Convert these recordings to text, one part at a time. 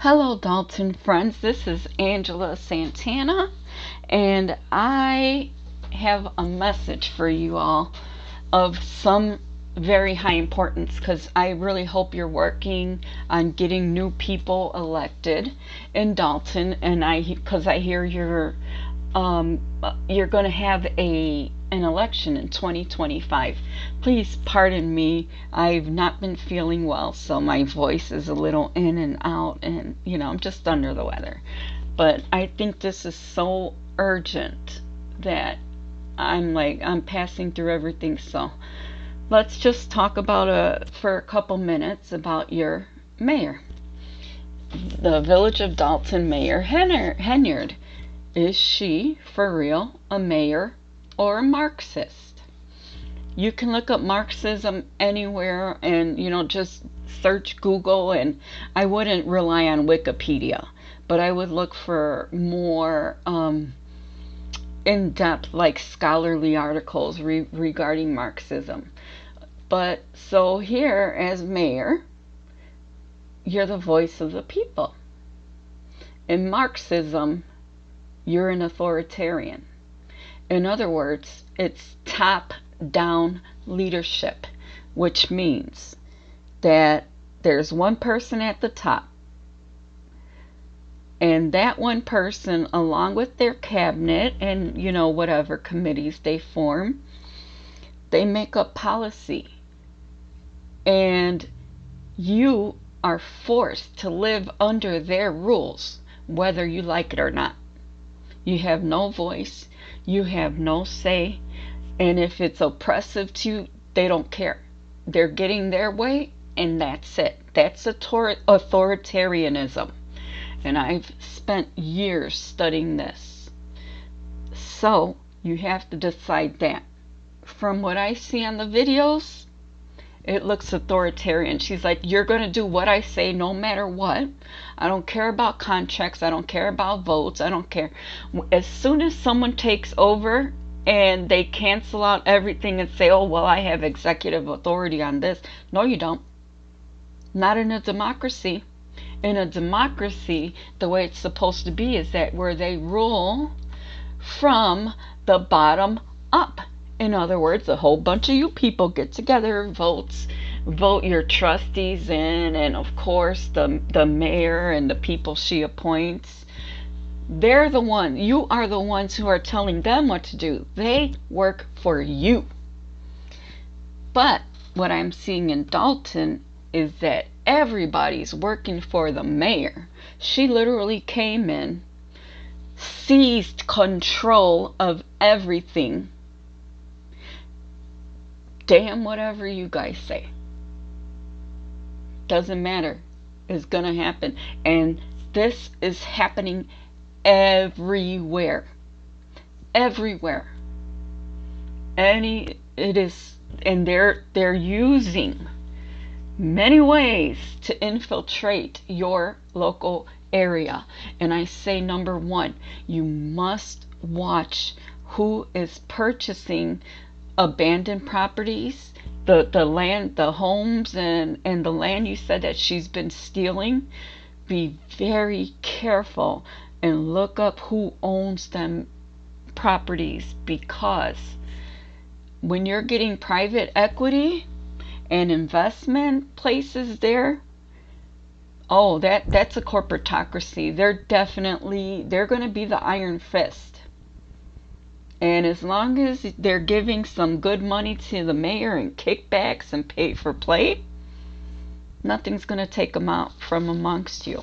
Hello, Dalton friends. This is Angela Santana, and I have a message for you all of some very high importance because I really hope you're working on getting new people elected in Dalton, and because I hear you're going to have an election in 2025. Please pardon me. I've not been feeling well, so my voice is a little in and out, and I'm just under the weather. But I think this is so urgent that I'm passing through everything. So let's just talk about for a couple minutes about your mayor. The Village of Dolton Mayor Henyard. Is she, for real, a mayor or a Marxist? You can look up Marxism anywhere and, just search Google, and I wouldn't rely on Wikipedia, but I would look for more in-depth, like scholarly articles regarding Marxism. But so here, as mayor, you're the voice of the people. In Marxism, you're an authoritarian. In other words, it's top-down leadership, which means that there's one person at the top, and that one person, along with their cabinet and, whatever committees they form, they make up policy. And you are forced to live under their rules, whether you like it or not. You have no voice, you have no say, and if it's oppressive to you, they don't care. They're getting their way, and that's it. That's authoritarianism. And I've spent years studying this. So you have to decide that. From what I see on the videos, it looks authoritarian. She's like, you're going to do what I say no matter what. I don't care about contracts. I don't care about votes. I don't care. As soon as someone takes over and they cancel out everything and say, oh, well, I have executive authority on this. No, you don't. Not in a democracy. In a democracy, the way it's supposed to be is that where they rule from the bottom up. In other words, a whole bunch of you people get together, vote your trustees in, and of course the mayor and the people she appoints. They're the one. You are the ones who are telling them what to do. They work for you. But what I'm seeing in Dalton is that everybody's working for the mayor. She literally came in, seized control of everything. Damn whatever you guys say. Doesn't matter. It's gonna happen. And this is happening everywhere. Everywhere. And they're using many ways to infiltrate your local area. And I say, number one, you must watch who is purchasing abandoned properties, the land, the homes, and the land you said that she's been stealing. Be very careful and look up who owns them properties, because when you're getting private equity and investment places there, oh, that's a corporatocracy. They're going to be the iron fist. And as long as they're giving some good money to the mayor and kickbacks and pay for play, nothing's going to take them out from amongst you.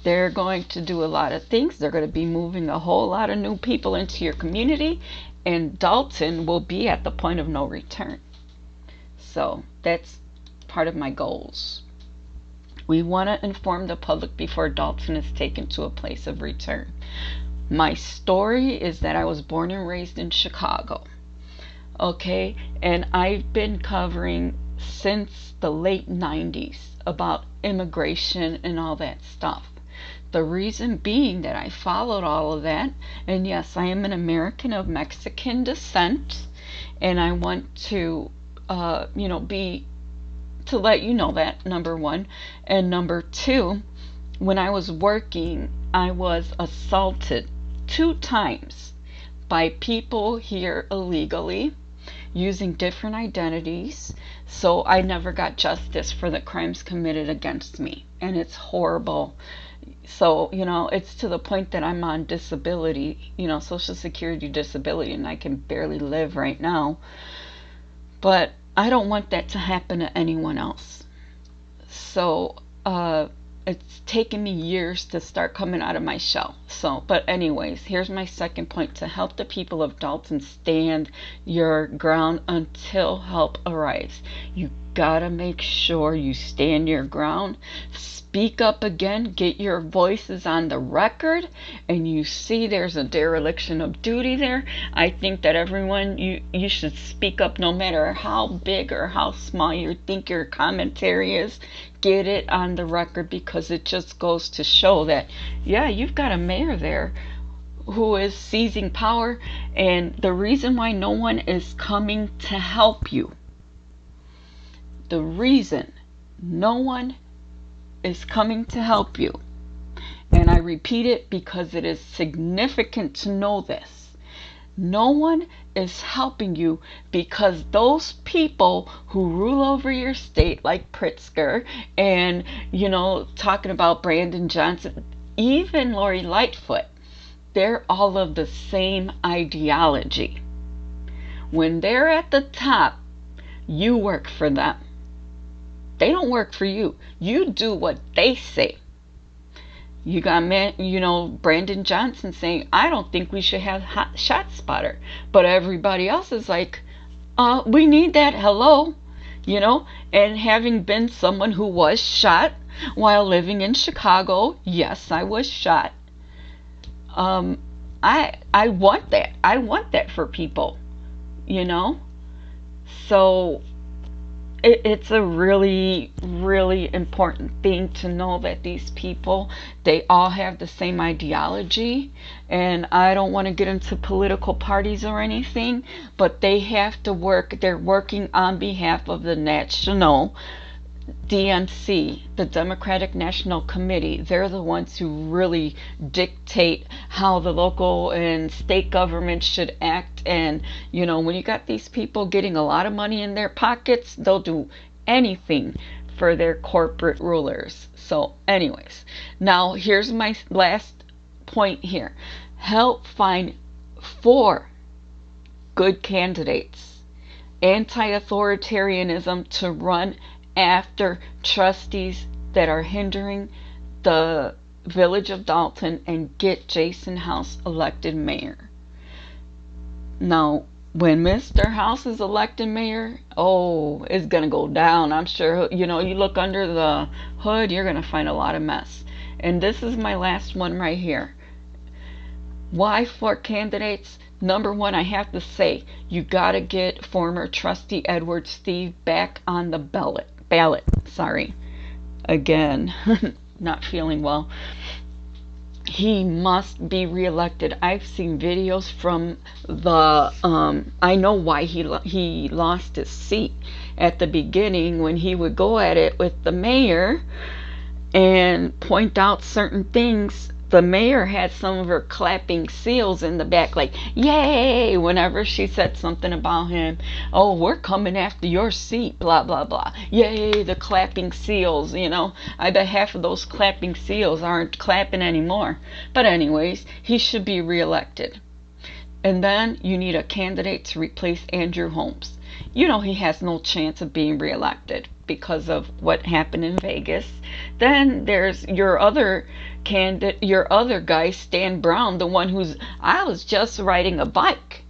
They're going to do a lot of things. They're going to be moving a whole lot of new people into your community, and Dalton will be at the point of no return. So that's part of my goals. We want to inform the public before Dalton is taken to a place of return. My story is that I was born and raised in Chicago. Okay, and I've been covering since the late 90s about immigration and all that stuff. The reason being that I followed all of that, and yes, I am an American of Mexican descent, and I want to, to let you know that, number one. And number two, when I was working, I was assaulted 2 times by people here illegally using different identities. So I never got justice for the crimes committed against me. And it's horrible. So, it's to the point that I'm on disability, Social Security disability, and I can barely live right now. But I don't want that to happen to anyone else. So, it's taken me years to start coming out of my shell. So, but anyways, here's my second point: to help the people of Dolton stand your ground until help arrives. You gotta make sure you stand your ground. Speak up again, get your voices on the record, and you see there's a dereliction of duty there. I think that everyone, you should speak up no matter how big or how small you think your commentary is. Get it on the record, because it just goes to show that, yeah, you've got a mayor there who is seizing power, and the reason why no one is coming to help you, the reason no one is coming to help you, and I repeat it because it is significant to know this, no one is helping you because those people who rule over your state, like Pritzker, and talking about Brandon Johnson, even Lori Lightfoot, they're all of the same ideology. When they're at the top, you work for them. They don't work for you. You do what they say. You got Brandon Johnson saying, I don't think we should have hot shot spotter. But everybody else is like, we need that. Hello. And having been someone who was shot while living in Chicago, yes, I was shot. I want that. I want that for people, So it's a really, really important thing to know that these people, they all have the same ideology. And I don't want to get into political parties or anything, but they have to work. They're working on behalf of the national DNC, the Democratic National Committee. They're the ones who really dictate how the local and state government should act. And when you got these people getting a lot of money in their pockets, they'll do anything for their corporate rulers. So anyways, now here's my last point here: help find 4 good candidates, anti-authoritarianism, to run after trustees that are hindering the Village of Dolton, and get Jason House elected mayor. Now, when Mr. House is elected mayor, it's gonna go down. I'm sure, you look under the hood, you're gonna find a lot of mess. And this is my last one right here. Why 4 candidates? Number 1, I have to say, you gotta get former trustee Edward Steve back on the ballot. Again, not feeling well. He must be reelected. I've seen videos from I know why he lost his seat at the beginning, when he would go at it with the mayor and point out certain things. The mayor had some of her clapping seals in the back, like, yay, whenever she said something about him. Oh, we're coming after your seat, blah, blah, blah. Yay, the clapping seals, I bet half of those clapping seals aren't clapping anymore. But anyways, he should be reelected. And then you need a candidate to replace Andrew Holmes. He has no chance of being reelected because of what happened in Vegas. Then there's your other candidate, your other guy, Stan Brown, the one I was just riding a bike.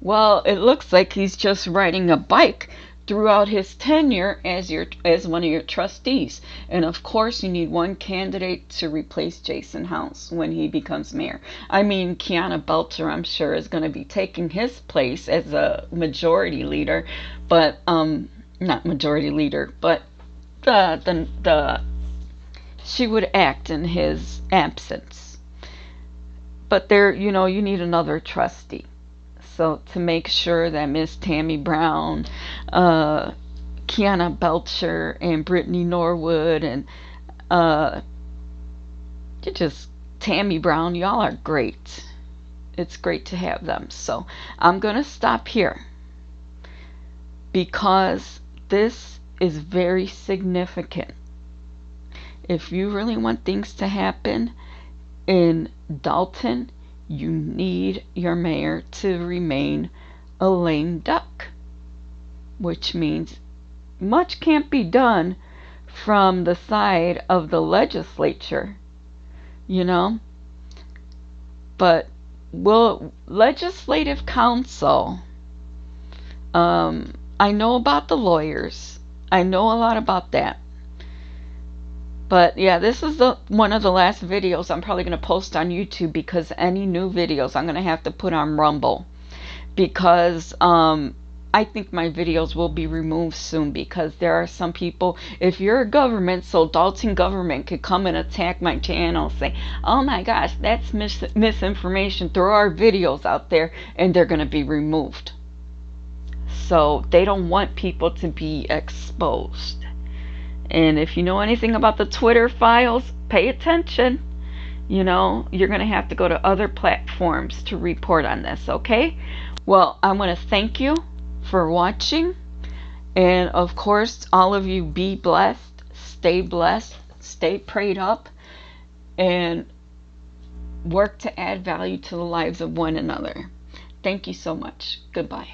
Well, it looks like he's just riding a bike throughout his tenure as one of your trustees. And of course, you need one candidate to replace Jason House when he becomes mayor. I mean, Kiana Belcher, I'm sure, is going to be taking his place as a majority leader, but not majority leader, but she would act in his absence. But you need another trustee. So to make sure that Miss Tammy Brown, Kiana Belcher, and Brittany Norwood, and you just, Tammy Brown, y'all are great. It's great to have them. So I'm going to stop here because this is very significant. If you really want things to happen in Dolton, you need your mayor to remain a lame duck, which means much can't be done from the side of the legislature, you know. But legislative council, I know about the lawyers. I know a lot about that. But yeah, this is one of the last videos I'm probably going to post on YouTube, because any new videos I'm going to have to put on Rumble, because I think my videos will be removed soon, because there are some people, if you're a government, so Dolton government could come and attack my channel, say, oh my gosh, that's misinformation, throw our videos out there, and they're going to be removed. So they don't want people to be exposed. And if you know anything about the Twitter files, pay attention. You know, you're going to have to go to other platforms to report on this, okay? Well, I want to thank you for watching. And of course, all of you be blessed, stay prayed up, and work to add value to the lives of one another. Thank you so much. Goodbye.